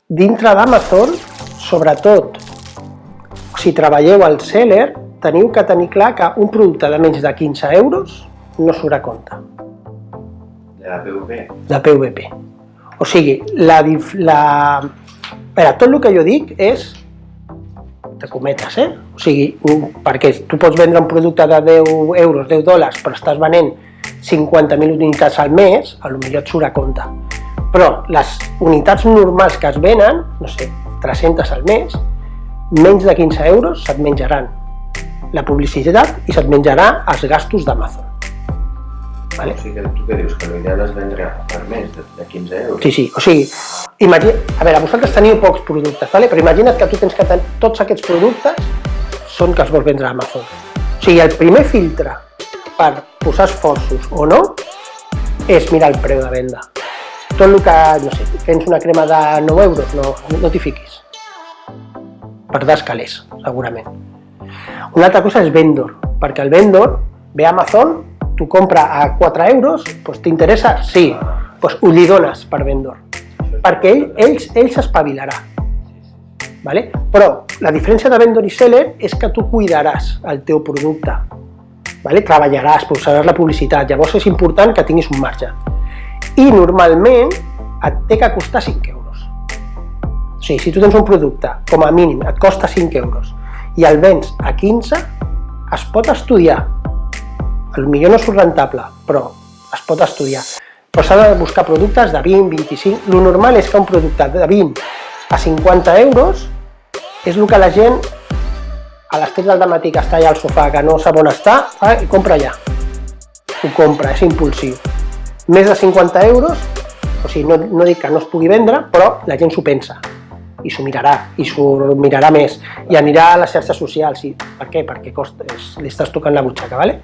dintre d'Amazon, sobretot, si treballeu al seller, teniu que tenir clar que un producte de menys de 15 euros no surt a compte. De la PVP? De PVP. O sigui, tot el que jo dic és de cometes, O sigui, perquè tu pots vendre un producte de 10 euros, 10 dòlars, però estàs venent 50.000 unitats al mes, potser et surt a compte. Però les unitats normals que es venen, no sé, 300 al mes, menys de 15 euros se't menjaran la publicitat i se't menjarà els gastos d'Amazon. Vale? O sigui, tu què dius? Que l'ideal es vendrà per més de 15 euros? Sí, o sigui, a veure, vosaltres teniu pocs productes, vale? Però imagina't que tu tens que tenir tots aquests productes són que els vols vendre a Amazon. O sigui, el primer filtre per posar esforços o no és mirar el preu de venda. Tot el que, no sé, tens una crema de 9 euros, no t'hi fiquis. Perdràs calés, segurament. Una altra cosa és vendor, perquè el vendor ve a Amazon, tu compra a 4 euros, doncs t'interessa? Sí, doncs ho li dones per vendor, perquè ell s'espavilarà. Vale? Però la diferència de vendor i seller és que tu cuidaràs el teu producte, vale? Treballaràs, posaràs la publicitat, llavors és important que tinguis un marge. I normalment et té que costar 5 euros. O sigui, si tu tens un producte, com a mínim, et costa 5 euros i el vens a 15, es pot estudiar. Potser no surt rentable, però es pot estudiar. Però s'ha de buscar productes de 20, 25... El normal és que un producte de 20 a 50 euros és el que la gent a les 3 del matí que està allà al sofà, que no sap on està, fa i compra allà. Ho compra, és impulsiu. Més de 50 euros, o sigui, no dic que no es pugui vendre, però la gent s'ho pensa i s'ho mirarà més i anirà a les xarxes socials. Per què? Perquè li estàs tocant la butxaca, vale?